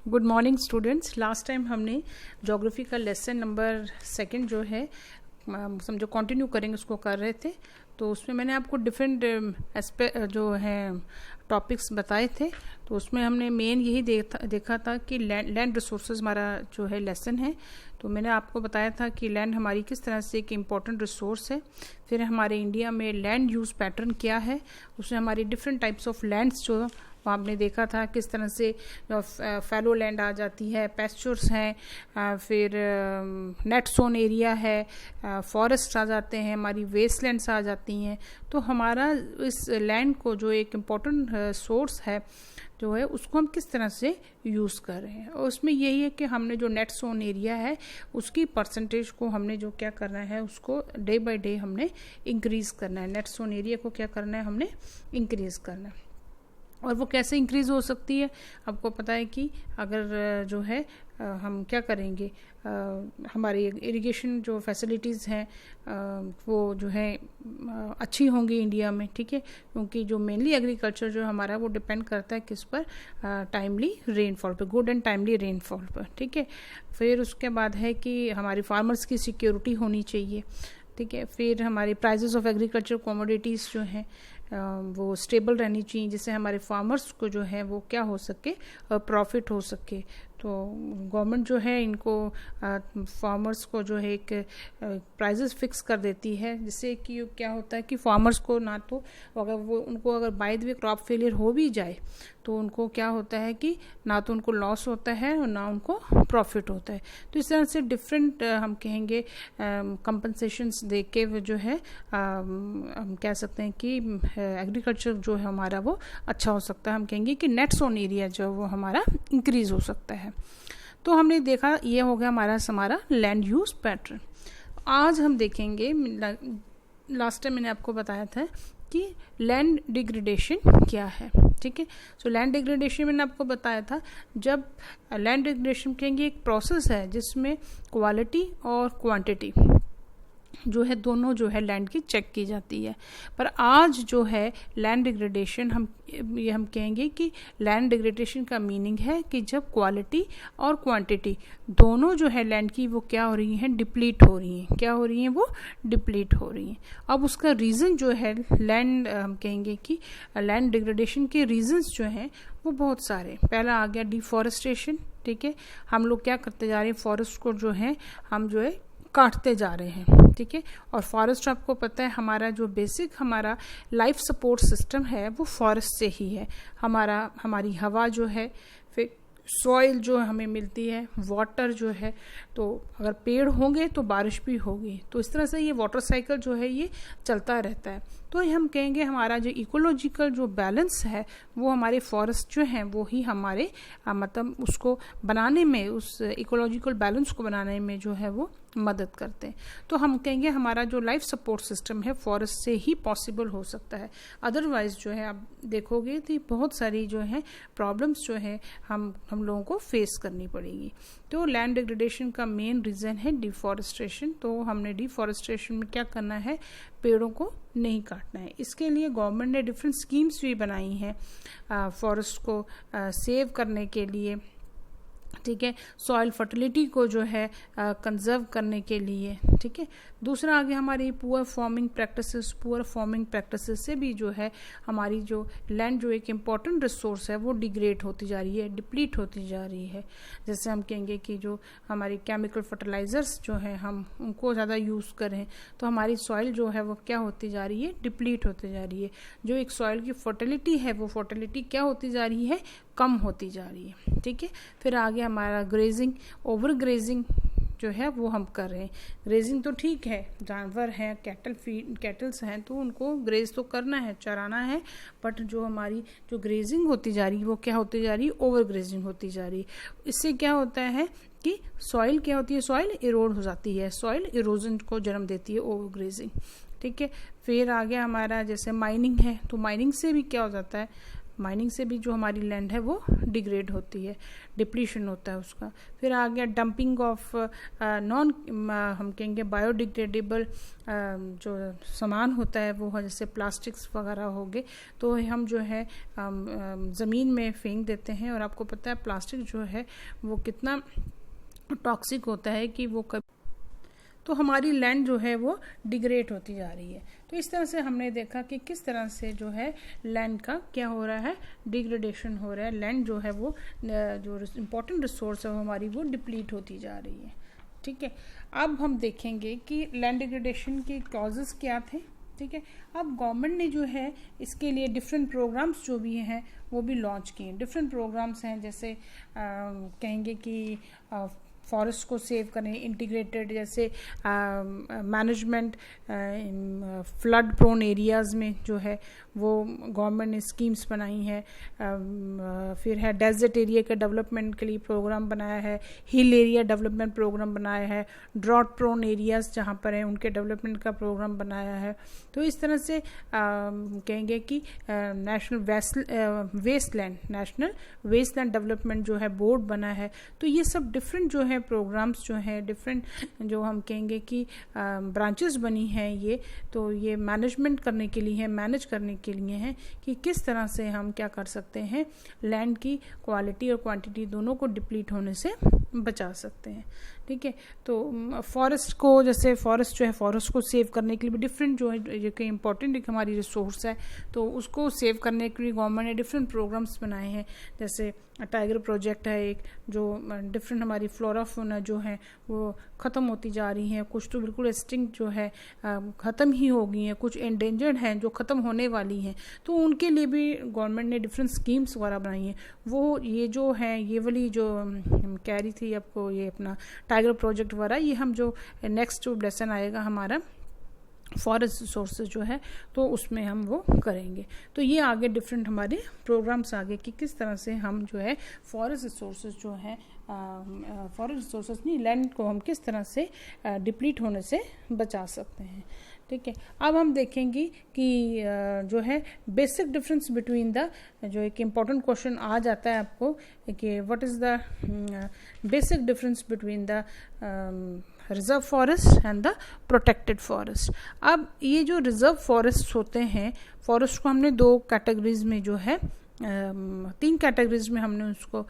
Good morning students. Last time हमने geography का lesson number 2 जो है समझो कंटिन्यू करेंगे उसको कर रहे थे। तो उसमें मैंने आपको डिफरेंट एस्पेक्ट जो है टॉपिक्स बताए थे। तो उसमें हमने मेन यही देखा था कि लैंड रिसोर्सेज हमारा जो है लेसन है। तो मैंने आपको बताया था कि लैंड हमारी किस तरह से एक इम्पॉर्टेंट रिसोर्स है। फिर हमारे इंडिया में लैंड यूज़ पैटर्न क्या है, उसमें हमारी डिफरेंट टाइप्स ऑफ लैंड्स जो आपने देखा था किस तरह से फैलो लैंड आ जाती है, पेस्चर्स हैं, फिर नेट सोन एरिया है, फॉरेस्ट आ जाते हैं, हमारी वेस्टलैंड्स आ जाती हैं। तो हमारा इस लैंड को जो एक इम्पोर्टेंट सोर्स है जो है उसको हम किस तरह से यूज़ कर रहे हैं। और उसमें यही है कि हमने जो नेट सोन एरिया है उसकी परसेंटेज को हमने जो क्या करना है उसको डे बाय डे हमने इंक्रीज़ करना है। नेट सोन एरिया को क्या करना है, हमने इंक्रीज़ करना है। और वो कैसे इंक्रीज़ हो सकती है, आपको पता है कि अगर जो है हम क्या करेंगे, हमारी इरिगेशन जो फैसिलिटीज़ हैं वो जो है अच्छी होंगी इंडिया में, ठीक है। क्योंकि जो मेनली एग्रीकल्चर जो हमारा वो डिपेंड करता है किस पर, टाइमली रेनफॉल पर, गुड एंड टाइमली रेनफॉल पर, ठीक है। फिर उसके बाद है कि हमारी फार्मर्स की सिक्योरिटी होनी चाहिए, ठीक है। फिर हमारी प्राइजेस ऑफ एग्रीकल्चर कमोडिटीज़ जो हैं वो स्टेबल रहनी चाहिए, जिससे हमारे फार्मर्स को जो है वो क्या हो सके, प्रॉफिट हो सके। तो गवर्नमेंट जो है इनको फार्मर्स को जो है एक प्राइजेस फिक्स कर देती है, जिससे कि क्या होता है कि फार्मर्स को ना तो अगर by the way crop failure हो भी जाए तो उनको क्या होता है कि ना तो उनको लॉस होता है और ना उनको प्रॉफिट होता है। तो इस तरह से डिफरेंट हम कहेंगे कंपनसेशंस दे के जो है हम कह सकते हैं कि एग्रीकल्चर जो है हमारा वो अच्छा हो सकता है। हम कहेंगे कि नेट सोन एरिया जो वो हमारा इंक्रीज हो सकता है। तो हमने देखा ये हो गया हमारा लैंड यूज पैटर्न। आज हम देखेंगे, लास्ट टाइम मैंने आपको बताया था कि लैंड डिग्रेडेशन क्या है, ठीक है। सो लैंड डिग्रेडेशन मैंने आपको बताया था, जब लैंड डिग्रेडेशन कहेंगे एक प्रोसेस है जिसमें क्वालिटी और क्वांटिटी जो है दोनों जो है लैंड की चेक की जाती है। पर आज जो है लैंड डिग्रेडेशन हम कहेंगे कि लैंड डिग्रेडेशन का मीनिंग है कि जब क्वालिटी और क्वांटिटी दोनों जो है लैंड की वो क्या हो रही हैं, डिप्लीट हो रही हैं। क्या हो रही हैं, वो डिप्लीट हो रही हैं। अब उसका रीज़न जो है लैंड, हम कहेंगे कि लैंड डिग्रेडेशन के रीजंस जो हैं वो बहुत सारे। पहला आ गया डिफॉरेस्टेशन, ठीक है। हम लोग क्या करते जा रहे हैं, फॉरेस्ट को जो है हम जो है काटते जा रहे हैं, ठीक है। और फॉरेस्ट आपको पता है हमारा जो बेसिक हमारा लाइफ सपोर्ट सिस्टम है वो फॉरेस्ट से ही है। हमारी हवा जो है, फिर सॉइल जो हमें मिलती है, वाटर जो है, तो अगर पेड़ होंगे तो बारिश भी होगी। तो इस तरह से ये वाटर साइकिल जो है ये चलता रहता है। तो हम कहेंगे हमारा जो इकोलॉजिकल जो बैलेंस है वो हमारे फॉरेस्ट जो हैं वो ही हमारे मतलब उसको बनाने में, उस इकोलॉजिकल बैलेंस को बनाने में जो है वो मदद करते हैं। तो हम कहेंगे हमारा जो लाइफ सपोर्ट सिस्टम है फॉरेस्ट से ही पॉसिबल हो सकता है। अदरवाइज जो है आप देखोगे तो बहुत सारी जो है प्रॉब्लम्स जो है हम लोगों को फेस करनी पड़ेगी। तो लैंड डिग्रेडेशन का मेन रीज़न है डिफॉरेस्टेशन। तो हमने डिफॉरेस्टेशन में क्या करना है, पेड़ों को नहीं काटना है। इसके लिए गवर्नमेंट ने डिफरेंट स्कीम्स भी बनाई हैं फॉरेस्ट को सेव करने के लिए, ठीक है। सॉइल फर्टिलिटी को जो है कंजर्व करने के लिए, ठीक है। दूसरा आगे हमारी पुअर फार्मिंग प्रैक्टिसेस से भी जो है हमारी जो लैंड जो एक इम्पॉर्टेंट रिसोर्स है वो डिग्रेड होती जा रही है, डिप्लीट होती जा रही है। जैसे हम कहेंगे कि जो हमारी केमिकल फर्टिलाइजर्स जो है हम उनको ज़्यादा यूज़ करें तो हमारी सॉइल जो है वो क्या होती जा रही है, डिप्लीट होती जा रही है। जो एक सॉइल की फर्टिलिटी है वो फर्टिलिटी क्या होती जा रही है, कम होती जा रही है, ठीक है। फिर आगे हमारा ग्रेजिंग, ओवर ग्रेजिंग जो है वो हम कर रहे हैं। ग्रेजिंग तो ठीक है, जानवर हैं, कैटल्स हैं तो उनको ग्रेज तो करना है, चराना है। बट जो हमारी जो ग्रेजिंग होती जा रही है वो क्या होती जा रही है, ओवर ग्रेजिंग होती जा रही है। इससे क्या होता है कि सॉइल क्या होती है, सॉइल इरोड हो जाती है, सॉइल इरोजन को जन्म देती है ओवर ग्रेजिंग, ठीक है। फिर आगे हमारा जैसे माइनिंग है, तो माइनिंग से भी क्या हो जाता है, माइनिंग से भी जो हमारी लैंड है वो डिग्रेड होती है, डिप्लीशन होता है उसका। फिर आ गया डंपिंग ऑफ नॉन हम कहेंगे बायोडिग्रेडेबल जो सामान होता है वो, जैसे प्लास्टिक्स वगैरह हो गए, तो हम जो है ज़मीन में फेंक देते हैं। और आपको पता है प्लास्टिक जो है वो कितना टॉक्सिक होता है कि वो तो हमारी लैंड जो है वो डिग्रेड होती जा रही है। तो इस तरह से हमने देखा कि किस तरह से जो है लैंड का क्या हो रहा है, डिग्रेडेशन हो रहा है। लैंड जो है वो जो इम्पोर्टेंट रिसोर्स है वो हमारी वो डिप्लीट होती जा रही है। ठीक है, अब हम देखेंगे कि लैंड डिग्रेडेशन के कॉजेज़ क्या थे। ठीक है, अब गवर्नमेंट ने जो है इसके लिए डिफरेंट प्रोग्राम्स जो भी हैं वो भी लॉन्च किए। डिफरेंट प्रोग्राम्स हैं, जैसे कहेंगे कि फॉरेस्ट को सेव करें, इंटीग्रेटेड जैसे मैनेजमेंट फ्लड प्रोन एरियाज़ में जो है वो गवर्नमेंट ने स्कीम्स बनाई हैं। फिर है डेजर्ट एरिया के डेवलपमेंट के लिए प्रोग्राम बनाया है, हिल एरिया डेवलपमेंट प्रोग्राम बनाया है, ड्रॉट प्रोन एरियाज़ जहाँ पर हैं उनके डेवलपमेंट का प्रोग्राम बनाया है। तो इस तरह से कहेंगे कि नेशनल वेस्ट लैंड डेवलपमेंट जो है बोर्ड बना है। तो ये सब डिफरेंट जो है प्रोग्राम्स जो हैं, डिफरेंट जो हम कहेंगे कि ब्रांचेस बनी हैं ये, तो ये मैनेजमेंट करने के लिए है, मैनेज करने के लिए हैं कि किस तरह से हम क्या कर सकते हैं, लैंड की क्वालिटी और क्वांटिटी दोनों को डिप्लीट होने से बचा सकते हैं। ठीक है, तो फॉरेस्ट को, जैसे फॉरेस्ट जो है फॉरेस्ट को सेव करने के लिए भी डिफरेंट जो है जो कि इम्पोर्टेंट एक हमारी रिसोर्स है, तो उसको सेव करने के लिए गवर्नमेंट ने डिफरेंट प्रोग्राम्स बनाए हैं। जैसे टाइगर प्रोजेक्ट है एक, जो डिफरेंट हमारी फ्लोरा फौना जो है वो ख़त्म होती जा रही हैं, कुछ तो बिल्कुल एक्सटिंक्ट जो है ख़त्म ही हो गई हैं, कुछ एंडेंजर्ड हैं जो ख़त्म होने वाली हैं। तो उनके लिए भी गवर्नमेंट ने डिफरेंट स्कीम्स वगैरह बनाई हैं। वो ये जो है ये वाली जो कह रही थी आपको, ये अपना टाइगर प्रोजेक्ट वगैरह, ये हम जो नेक्स्ट जो लेसन आएगा हमारा फॉरेस्ट रिसोर्सेज जो है तो उसमें हम वो करेंगे। तो ये आगे डिफरेंट हमारे प्रोग्राम्स आगे कि किस तरह से हम जो है फॉरेस्ट रिसोर्सेज जो है फॉरेस्ट रिसोर्सेज नहीं, लैंड को हम किस तरह से डिप्लीट होने से बचा सकते हैं। ठीक है, अब हम देखेंगे कि जो है बेसिक डिफरेंस बिटवीन द, जो एक इम्पॉर्टेंट क्वेश्चन आ जाता है आपको कि what is the basic difference between the reserve forest and the protected forest. अब ये जो रिजर्व फॉरेस्ट होते हैं, फॉरेस्ट को हमने दो कैटेगरीज में जो है 3 कैटेगरीज में हमने उसको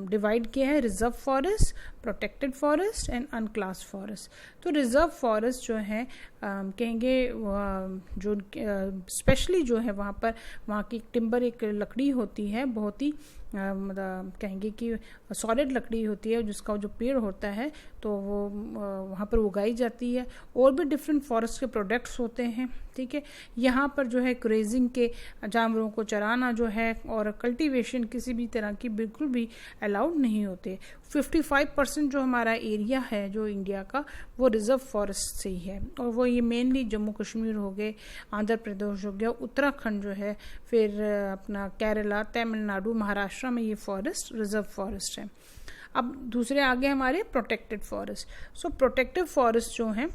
डिवाइड किया है, reserve forest, protected forest and unclass forest. तो रिजर्व फॉरेस्ट जो है कहेंगे जो स्पेशली जो है वहाँ की टिम्बर एक लकड़ी होती है, बहुत ही मतलब कहेंगे कि सॉलिड लकड़ी होती है, जिसका जो पेड़ होता है तो वो वहाँ पर उगाई जाती है। और भी डिफरेंट फॉरेस्ट के प्रोडक्ट्स होते हैं। ठीक है, यहाँ पर जो है ग्रेजिंग के जानवरों को चराना जो है और कल्टीवेशन किसी भी तरह की बिल्कुल भी अलाउड नहीं होते। 55% जो हमारा एरिया है जो इंडिया का वो रिजर्व फॉरेस्ट से ही है, और वो ये मेनली जम्मू कश्मीर हो गए, आंध्र प्रदेश हो गया, उत्तराखंड जो है, फिर अपना केरला, तमिलनाडु, महाराष्ट्र में ये फॉरेस्ट रिजर्व फॉरेस्ट है। अब दूसरे आगे हमारे प्रोटेक्टेड फॉरेस्ट। सो प्रोटेक्टेड फॉरेस्ट जो हैं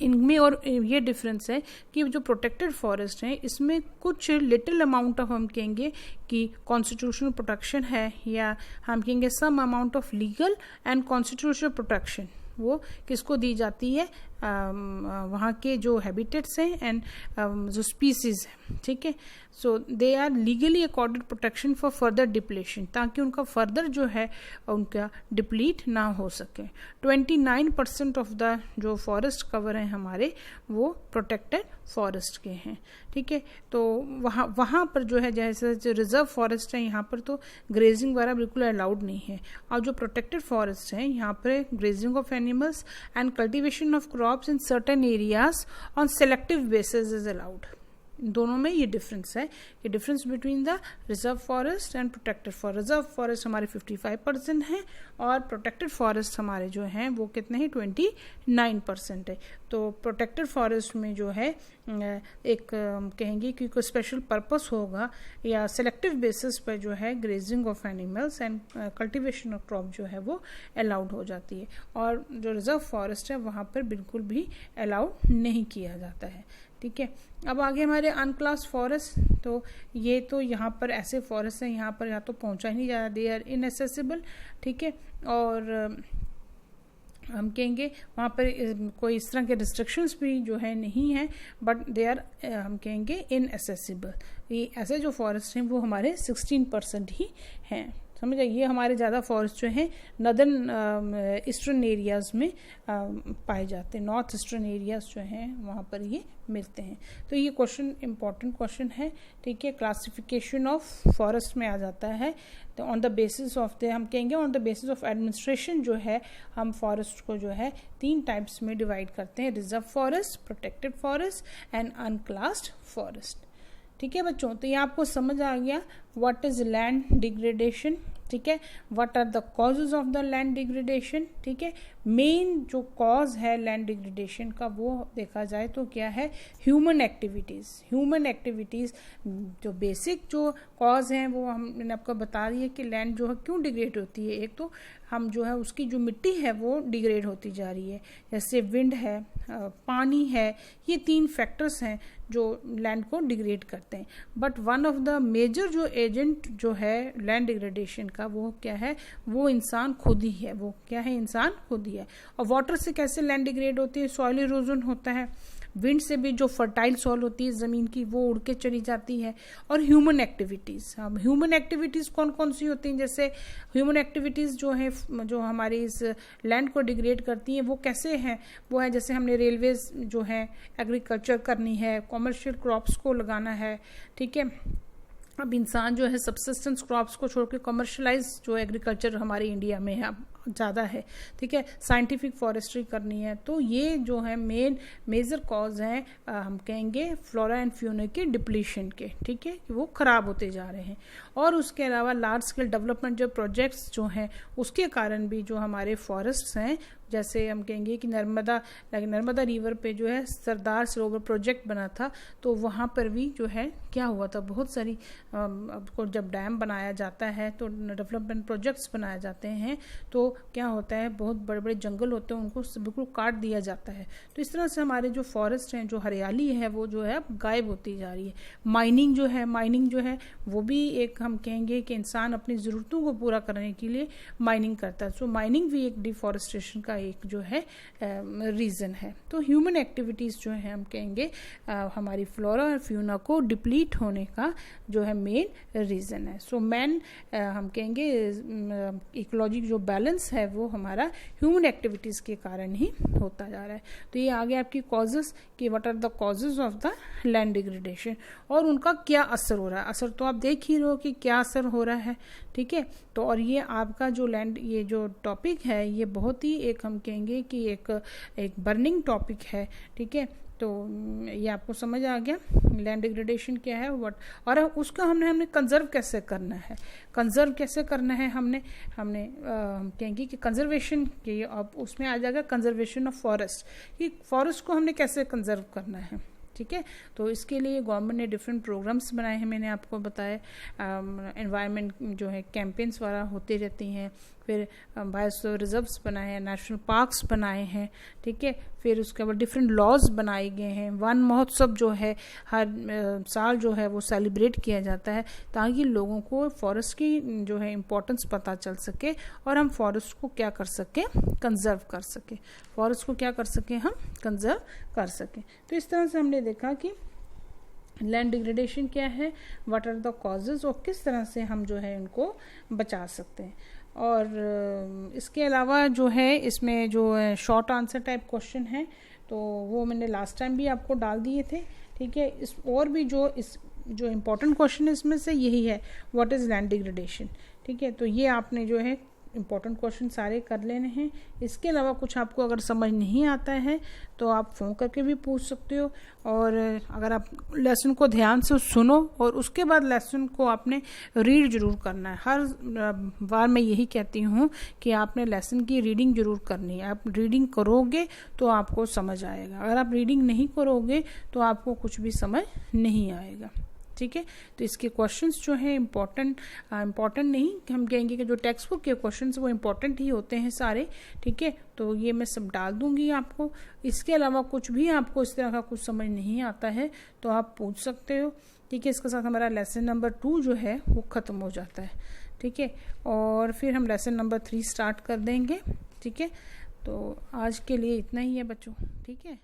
इनमें और ये डिफरेंस है कि जो प्रोटेक्टेड फॉरेस्ट हैं इसमें कुछ लिटिल अमाउंट ऑफ हम कहेंगे कि कॉन्स्टिट्यूशनल प्रोटेक्शन है, या हम कहेंगे some amount of legal and constitutional protection वो किसको दी जाती है, वहाँ के जो हैबिटेट्स हैं एंड जो स्पीसीज हैं। ठीक है, so they are legally accorded protection for further depletion, ताकि उनका फर्दर जो है उनका डिप्लीट ना हो सके। 29% ऑफ द जो फॉरेस्ट कवर हैं हमारे वो प्रोटेक्टेड फॉरेस्ट के हैं। ठीक है, तो वहाँ पर जो है जैसे जो रिजर्व फॉरेस्ट है यहाँ पर तो ग्रेजिंग वगैरह बिल्कुल अलाउड नहीं है, और जो प्रोटेक्टेड फॉरेस्ट है यहाँ पर grazing of animals and cultivation of crops in certain areas on selective basis is allowed. दोनों में ये डिफरेंस है कि difference between the reserve forest and protected forest. Reserve forest हमारे 55% हैं और प्रोटेक्टेड फॉरेस्ट हमारे जो हैं वो कितने हैं 29% है। तो प्रोटेक्टेड फॉरेस्ट में जो है एक कहेंगे कि कोई स्पेशल पर्पस होगा या सेलेक्टिव बेसिस पर जो है grazing of animals and cultivation of crop जो है वो अलाउड हो जाती है, और जो रिजर्व फॉरेस्ट है वहाँ पर बिल्कुल भी अलाउड नहीं किया जाता है। ठीक है। अब आगे हमारे अनक्लास्ड फॉरेस्ट, तो ये तो यहाँ पर ऐसे फॉरेस्ट हैं यहाँ पर या तो पहुँचा ही नहीं जा रहा, दे आर इनएसेसिबल, ठीक है। और हम कहेंगे वहाँ पर कोई इस तरह के रिस्ट्रिक्शंस भी जो है नहीं है, बट दे आर हम कहेंगे इनएसेसिबल। ये ऐसे जो फॉरेस्ट हैं वो हमारे 16% ही हैं, समझ आइए। हमारे ज़्यादा फॉरेस्ट जो हैं नदर्न ईस्टर्न एरियाज़ में पाए जाते हैं, नॉर्थ ईस्टर्न एरियाज़ जो हैं वहाँ पर ये मिलते हैं। तो ये क्वेश्चन इम्पॉर्टेंट क्वेश्चन है, ठीक है। क्लासिफिकेशन ऑफ फॉरेस्ट में आ जाता है। तो on the basis of the हम कहेंगे on the basis of administration जो है हम फॉरेस्ट को जो है 3 टाइप्स में डिवाइड करते हैं, reserve forest, protected forest and अनक्लास्ड forest, ठीक है बच्चों। तो ये आपको समझ आ गया व्हाट इज लैंड डिग्रेडेशन, ठीक है, what are the causes of the land degradation, ठीक है। मेन जो कॉज है लैंड डिग्रेडेशन का वो देखा जाए तो क्या है, ह्यूमन एक्टिविटीज़। ह्यूमन एक्टिविटीज़ जो बेसिक जो कॉज हैं वो मैंने आपको बता दी है कि लैंड जो है क्यों डिग्रेड होती है। एक तो हम जो है उसकी जो मिट्टी है वो डिग्रेड होती जा रही है, जैसे विंड है, पानी है, ये 3 फैक्टर्स हैं जो लैंड को डिग्रेड करते हैं। But one of the major जो एजेंट जो है लैंड डिग्रेडेशन का वो क्या है, वो इंसान खुद ही है। वो क्या है, इंसान खुद ही है। और वाटर से कैसे लैंड डिग्रेड होती है, सॉइल इरोजन होता है। विंड से भी जो फर्टाइल सॉइल होती है ज़मीन की वो उड़ के चली जाती है। और ह्यूमन एक्टिविटीज़, अब ह्यूमन एक्टिविटीज़ कौन कौन सी होती हैं, जैसे ह्यूमन एक्टिविटीज़ जो है जो हमारी इस लैंड को डिग्रेड करती हैं वो कैसे हैं, वो है जैसे हमने रेलवेज जो है, एग्रीकल्चर करनी है, कॉमर्शियल क्रॉप्स को लगाना है, ठीक है। अब इंसान जो है सब्सिस्टेंस क्रॉप्स को छोड़ के कमर्शलाइज जो एग्रीकल्चर हमारे इंडिया में है ज़्यादा है, ठीक है, साइंटिफिक फॉरेस्ट्री करनी है। तो ये जो है मेजर कॉज हैं हम कहेंगे फ्लोरा एंड फ्यूना के डिप्लीशन के, ठीक है, कि वो ख़राब होते जा रहे हैं। और उसके अलावा लार्ज स्केल डेवलपमेंट जो प्रोजेक्ट्स जो हैं उसके कारण भी जो हमारे फॉरेस्ट्स हैं, जैसे हम कहेंगे कि नर्मदा रिवर पे जो है सरदार सरोवर प्रोजेक्ट बना था, तो वहाँ पर भी जो है क्या हुआ था, बहुत सारी जब डैम बनाया जाता है तो डेवलपमेंट प्रोजेक्ट्स बनाए जाते हैं तो क्या होता है, बहुत बड़े बड़े जंगल होते हैं उनको बिल्कुल काट दिया जाता है। तो इस तरह से हमारे जो फॉरेस्ट हैं, जो हरियाली है वो जो है गायब होती जा रही है। माइनिंग जो है वो भी एक हम कहेंगे कि इंसान अपनी ज़रूरतों को पूरा करने के लिए माइनिंग करता है। सो माइनिंग भी एक डिफॉरेस्टेशन का एक जो है रीज़न है। तो ह्यूमन एक्टिविटीज़ जो है हम कहेंगे हमारी फ्लोरा और फ्यूना को डिप्लीट होने का जो है मेन रीज़न है। सो मैन हम कहेंगे इकोलॉजी जो बैलेंस है वो हमारा ह्यूमन एक्टिविटीज़ के कारण ही होता जा रहा है। तो ये आगे आपकी कॉजेज़ कि what are the causes of the land degradation और उनका क्या असर हो रहा है। असर तो आप देख ही रहे हो कि क्या असर हो रहा है, ठीक है। तो और ये आपका जो लैंड ये जो टॉपिक है ये बहुत ही एक हम कहेंगे कि एक बर्निंग टॉपिक है, ठीक है। तो ये आपको समझ आ गया लैंड डिग्रेडेशन क्या है व्हाट, और उसका हमने कंजर्व कैसे करना है, हमने कहेंगे कि कंजर्वेशन की, अब उसमें आ जाएगा कंजर्वेशन ऑफ फॉरेस्ट, कि फॉरेस्ट को हमने कैसे कंजर्व करना है, ठीक है। तो इसके लिए गवर्नमेंट ने डिफरेंट प्रोग्राम्स बनाए हैं, मैंने आपको बताया। एनवायरनमेंट जो है कैंपेन्स वाला होते रहती हैं, फिर बायोस्फीयर रिजर्व्स बनाए हैं, नेशनल पार्क्स बनाए हैं, ठीक है। फिर उसके बाद डिफरेंट लॉज बनाए गए हैं। वन महोत्सव जो है हर साल जो है वो सेलिब्रेट किया जाता है ताकि लोगों को फॉरेस्ट की जो है इम्पोर्टेंस पता चल सके और हम फॉरेस्ट को क्या कर सकें, कंजर्व कर सकें, फॉरेस्ट को क्या कर सकें, हम कंजर्व कर सकें। तो इस तरह से हमने देखा कि लैंड डिग्रेडेशन क्या है, व्हाट आर द कॉजेज और किस तरह से हम जो है इनको बचा सकते हैं। और इसके अलावा जो है इसमें जो शॉर्ट आंसर टाइप क्वेश्चन है तो वो मैंने लास्ट टाइम भी आपको डाल दिए थे, ठीक है। इस और भी जो इम्पोर्टेंट क्वेश्चन है इसमें से यही है, व्हाट इज़ लैंड डिग्रेडेशन, ठीक है। तो ये आपने जो है इम्पोर्टेंट क्वेश्चन सारे कर लेने हैं। इसके अलावा कुछ आपको अगर समझ नहीं आता है तो आप फ़ोन करके भी पूछ सकते हो, और अगर आप लेसन को ध्यान से सुनो और उसके बाद लेसन को आपने रीड जरूर करना है। हर बार मैं यही कहती हूँ कि आपने लेसन की रीडिंग जरूर करनी है। आप रीडिंग करोगे तो आपको समझ आएगा, अगर आप रीडिंग नहीं करोगे तो आपको कुछ भी समझ नहीं आएगा। ठीक है। तो इसके क्वेश्चंस जो हैं इम्पॉर्टेंट नहीं, हम कहेंगे कि जो टेक्स्ट बुक के क्वेश्चंस वो इम्पॉर्टेंट ही होते हैं सारे, ठीक है। तो ये मैं सब डाल दूंगी आपको। इसके अलावा कुछ भी आपको इस तरह का कुछ समझ नहीं आता है तो आप पूछ सकते हो, ठीक है। इसके साथ हमारा लेसन नंबर 2 जो है वो ख़त्म हो जाता है, ठीक है। और फिर हम लेसन नंबर 3 स्टार्ट कर देंगे, ठीक है। तो आज के लिए इतना ही है बच्चों, ठीक है।